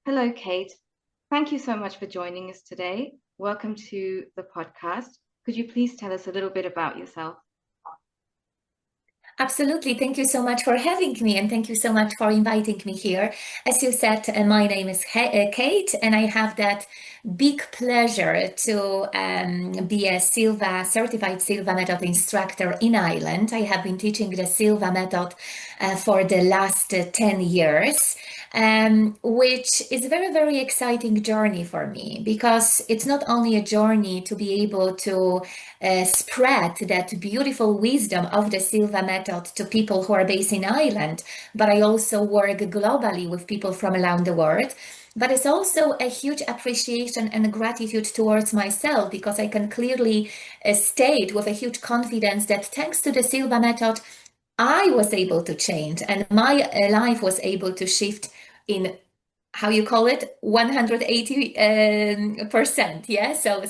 Hello, Kate. Thank you so much for joining us today. Welcome to the podcast. Could you please tell us a little bit about yourself? Absolutely. Thank you so much for having me, and thank you so much for inviting me here. As you said, my name is Kate, and I have that big pleasure to be a certified Silva method instructor in Ireland. I have been teaching the Silva method for the last 10 years. Which is a very, very exciting journey for me because it's not only a journey to be able to spread that beautiful wisdom of the Silva method to people who are based in Ireland, but I also work globally with people from around the world. But it's also a huge appreciation and gratitude towards myself because I can clearly state with a huge confidence that thanks to the Silva method, I was able to change and my life was able to shift in how you call it 180%. Yeah, so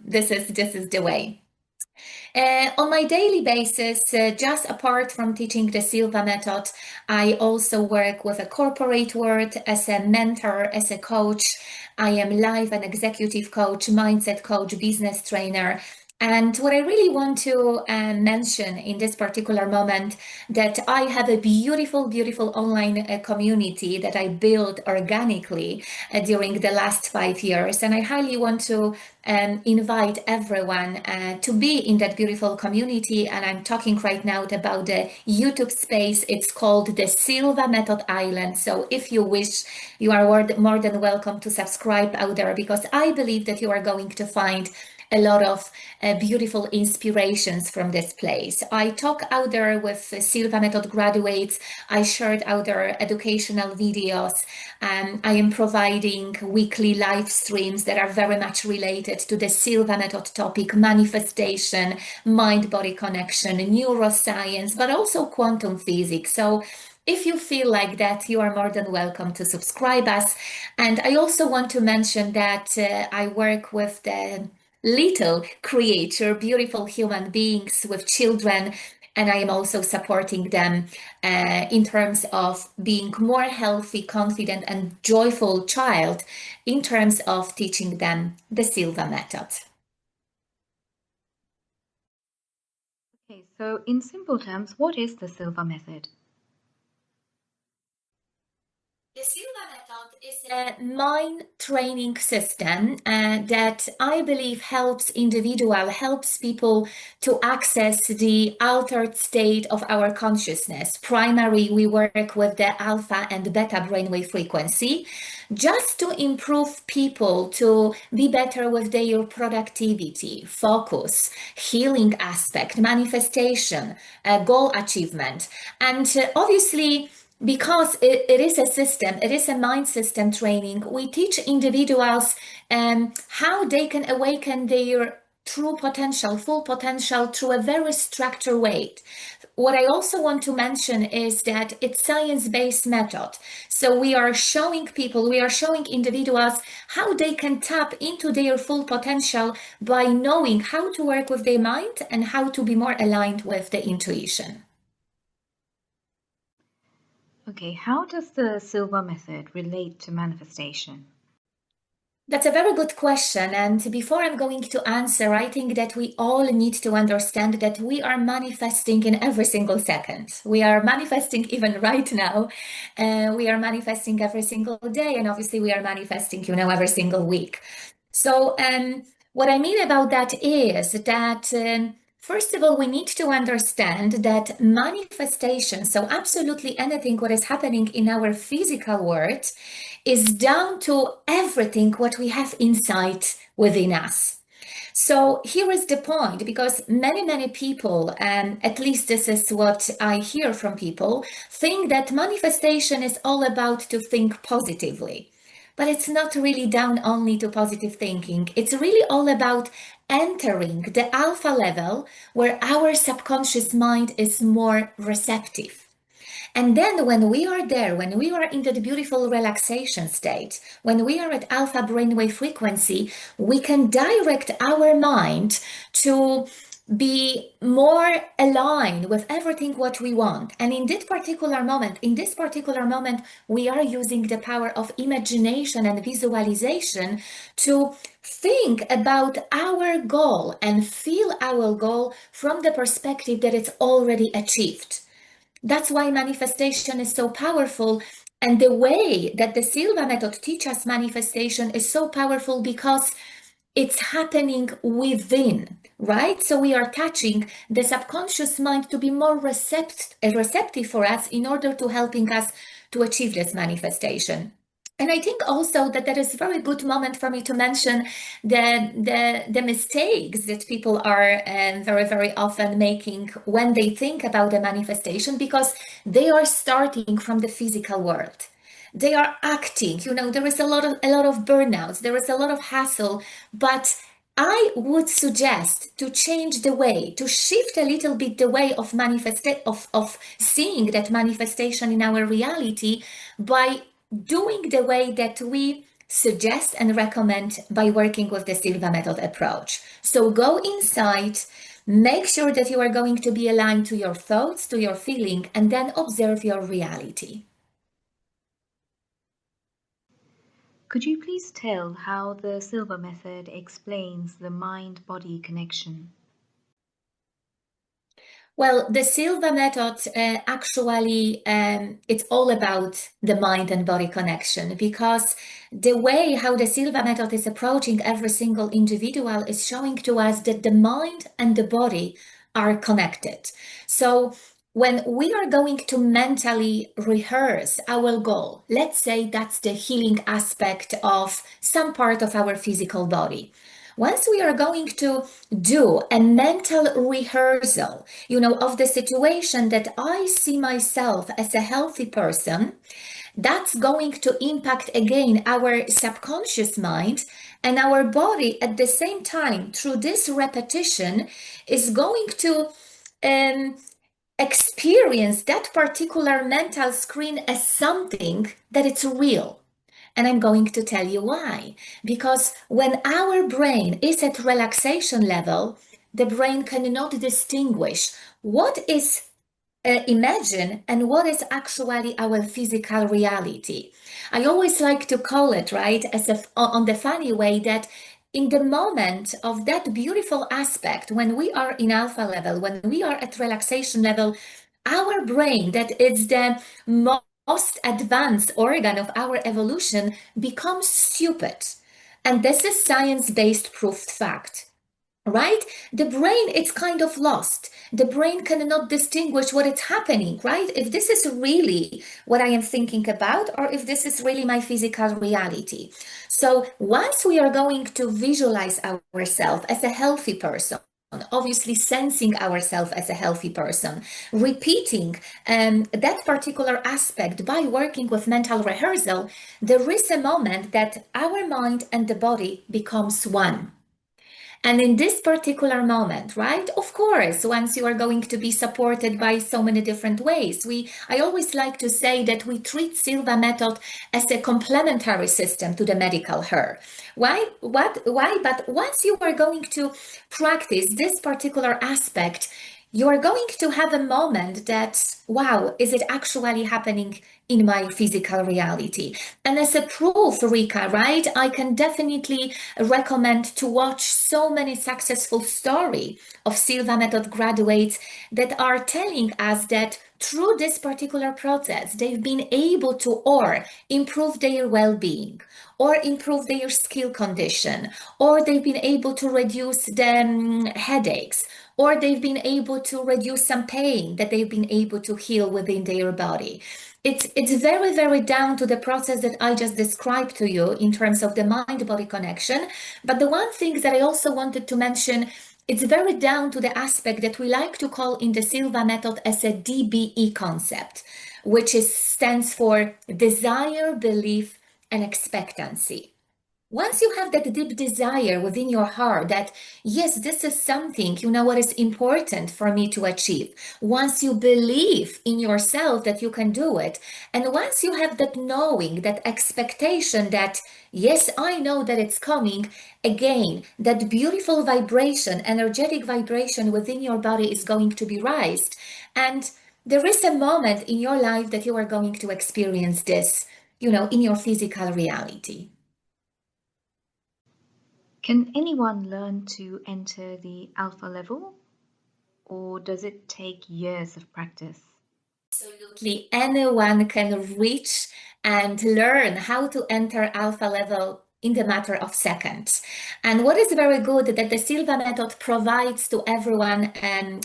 this is the way. On my daily basis, just apart from teaching the Silva method, I also work with a corporate world as a mentor, as a coach. I am life and executive coach, mindset coach, business trainer. And what I really want to mention in this particular moment that I have a beautiful, beautiful online community that I built organically during the last 5 years. And I highly want to invite everyone to be in that beautiful community. And I'm talking right now about the YouTube space. It's called the Silva Method Island. So if you wish, you are more than welcome to subscribe out there because I believe that you are going to find a lot of beautiful inspirations from this place. I talk out there with Silva Method graduates. I shared out there educational videos. I am providing weekly live streams that are very much related to the Silva Method topic, manifestation, mind-body connection, neuroscience, but also quantum physics. So if you feel like that, you are more than welcome to subscribe us. And I also want to mention that I work with the little creature, beautiful human beings with children. And I am also supporting them in terms of being more healthy, confident, and joyful child in terms of teaching them the Silva method. Okay, so in simple terms, what is the Silva method? The Silva method is a mind training system that I believe helps people to access the altered state of our consciousness. Primarily, we work with the alpha and beta brainwave frequency just to improve people to be better with their productivity, focus, healing aspect, manifestation, goal achievement. And obviously, because it is a system, it is a mind system training, we teach individuals how they can awaken their true potential, full potential through a very structured way. What I also want to mention is that it's science-based method. So we are showing individuals how they can tap into their full potential by knowing how to work with their mind and how to be more aligned with the intuition. Okay, how does the Silva method relate to manifestation? That's a very good question. And before I'm going to answer, I think that we all need to understand that we are manifesting in every single second. We are manifesting even right now. We are manifesting every single day. And obviously, we are manifesting, every single week. So, what I mean about that is that. First of all, we need to understand that manifestation, so absolutely anything what is happening in our physical world, is down to everything what we have inside within us. So here is the point, because many people, and at least this is what I hear from people, think that manifestation is all about to think positively. But it's not really down only to positive thinking. It's really all about entering the alpha level where our subconscious mind is more receptive. And then when we are there, when we are in that beautiful relaxation state, when we are at alpha brainwave frequency, we can direct our mind to be more aligned with everything what we want. And in this particular moment, we are using the power of imagination and visualization to think about our goal and feel our goal from the perspective that it's already achieved. That's why manifestation is so powerful. And the way that the Silva method teaches manifestation is so powerful because it's happening within, right? So we are touching the subconscious mind to be more receptive for us in order to helping us to achieve this manifestation. And I think also that that is a very good moment for me to mention the mistakes that people are very, very often making when they think about the manifestation, because they are starting from the physical world. They are acting, there is a lot of burnouts, there is a lot of hassle, but I would suggest to change the way, to shift a little bit the way of seeing that manifestation in our reality by doing the way that we suggest and recommend by working with the Silva method approach. So go inside, make sure that you are going to be aligned to your thoughts, to your feeling, and then observe your reality. Could you please tell how the Silva method explains the mind-body connection? Well, the Silva method actually, it's all about the mind and body connection, because the way how the Silva method is approaching every single individual is showing to us that the mind and the body are connected. So when we are going to mentally rehearse our goal, let's say that's the healing aspect of some part of our physical body. Once we are going to do a mental rehearsal, of the situation that I see myself as a healthy person, that's going to impact again our subconscious mind, and our body at the same time through this repetition is going to experience that particular mental screen as something that it's real. And I'm going to tell you why. Because when our brain is at relaxation level, the brain cannot distinguish what is imagine and what is actually our physical reality. I always like to call it, right, as on the funny way, that in the moment of that beautiful aspect, when we are in alpha level, when we are at relaxation level, our brain, that is the most advanced organ of our evolution, becomes stupid. And this is science-based proved fact. Right? The brain, it's kind of lost. The brain cannot distinguish what is happening, right? If this is really what I am thinking about, or if this is really my physical reality. So once we are going to visualize ourselves as a healthy person, obviously sensing ourselves as a healthy person, repeating that particular aspect by working with mental rehearsal, there is a moment that our mind and the body becomes one. And in this particular moment, right, of course, once you are going to be supported by so many different ways, I always like to say that we treat Silva method as a complementary system to the medical her. Why? But once you are going to practice this particular aspect, you are going to have a moment that, wow, is it actually happening in my physical reality? And as a proof, Rika, right, I can definitely recommend to watch so many successful stories of Silva method graduates that are telling us that through this particular process, they've been able to or improve their well-being, or improve their skill condition, or they've been able to reduce the headaches, or they've been able to reduce some pain that they've been able to heal within their body. It's very, very down to the process that I just described to you in terms of the mind-body connection. But the one thing that I also wanted to mention, it's very down to the aspect that we like to call in the Silva method as a DBE concept, which stands for desire, belief, and expectancy. Once you have that deep desire within your heart that, yes, this is something, what is important for me to achieve. Once you believe in yourself that you can do it, and once you have that knowing, that expectation that, yes, I know that it's coming, again, that beautiful vibration, energetic vibration within your body is going to be raised. And there is a moment in your life that you are going to experience this, in your physical reality. Can anyone learn to enter the alpha level, or does it take years of practice? Absolutely, anyone can reach and learn how to enter alpha level in the matter of seconds. And what is very good that the Silva method provides to everyone a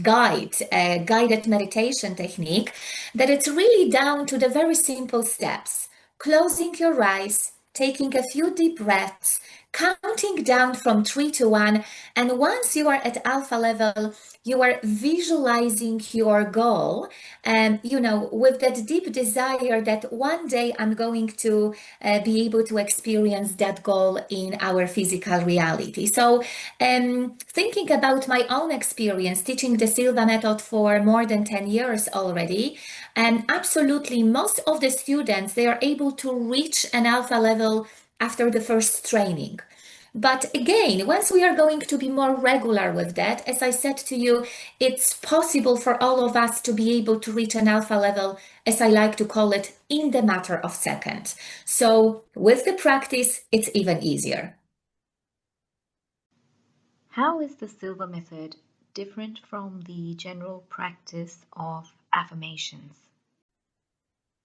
guided meditation technique, that it's really down to the very simple steps. Closing your eyes, taking a few deep breaths, counting down from 3 to 1, and once you are at alpha level, you are visualizing your goal, and with that deep desire that one day I'm going to be able to experience that goal in our physical reality. So thinking about my own experience teaching the Silva method for more than 10 years already, and absolutely most of the students, they are able to reach an alpha level after the first training. But again, once we are going to be more regular with that, as I said to you, it's possible for all of us to be able to reach an alpha level, as I like to call it, in the matter of seconds. So with the practice, it's even easier. How is the Silva method different from the general practice of affirmations?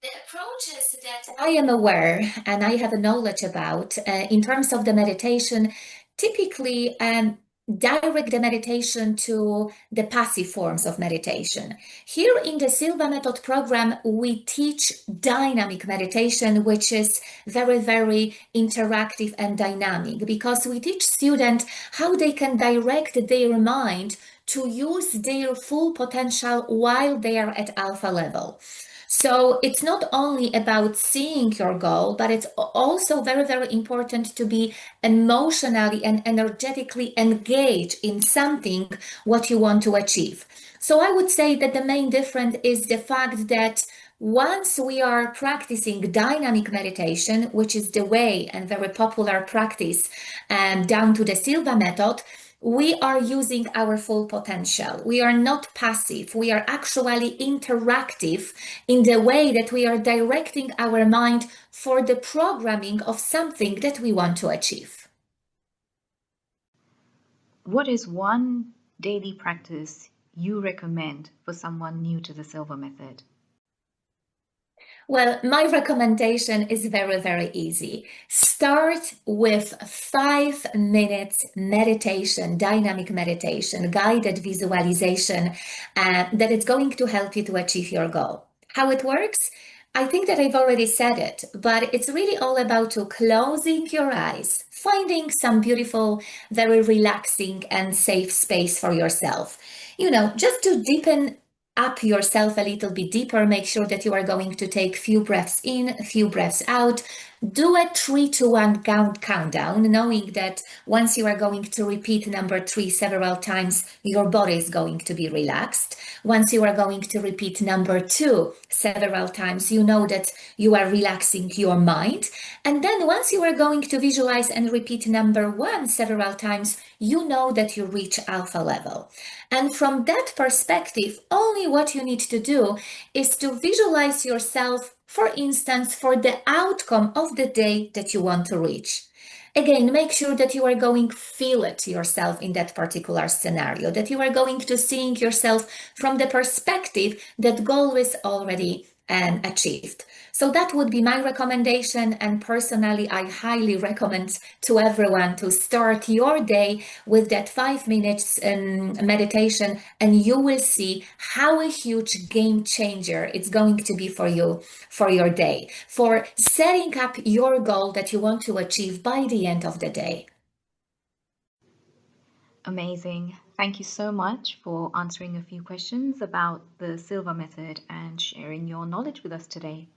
The approaches that I am aware and I have a knowledge about in terms of the meditation typically direct the meditation to the passive forms of meditation. Here in the Silva Method program, we teach dynamic meditation, which is very, very interactive and dynamic, because we teach students how they can direct their mind to use their full potential while they are at alpha level. So it's not only about seeing your goal, but it's also very, very important to be emotionally and energetically engaged in something what you want to achieve. So I would say that the main difference is the fact that once we are practicing dynamic meditation, which is the way and very popular practice down to the Silva method, we are using our full potential. We are not passive. We are actually interactive in the way that we are directing our mind for the programming of something that we want to achieve. What is one daily practice you recommend for someone new to the Silva method? Well, my recommendation is very, very easy. Start with 5 minutes meditation, dynamic meditation, guided visualization that is going to help you to achieve your goal. How it works? I think that I've already said it, but it's really all about to closing your eyes, finding some beautiful, very relaxing and safe space for yourself. Just to deepen up yourself a little bit deeper, make sure that you are going to take few breaths in, a few breaths out. Do a 3 to 1 countdown, knowing that once you are going to repeat number 3 several times, your body is going to be relaxed. Once you are going to repeat number 2 several times, you know that you are relaxing your mind. And then once you are going to visualize and repeat number 1 several times, you know that you reach alpha level. And from that perspective, only what you need to do is to visualize yourself, for instance, for the outcome of the day that you want to reach. Again, make sure that you are going to feel it yourself in that particular scenario, that you are going to seeing yourself from the perspective that goal is already achieved. So that would be my recommendation, and personally, I highly recommend to everyone to start your day with that 5 minutes meditation, and you will see how a huge game changer it's going to be for you, for your day, for setting up your goal that you want to achieve by the end of the day. Amazing. Thank you so much for answering a few questions about the Silva method and sharing your knowledge with us today.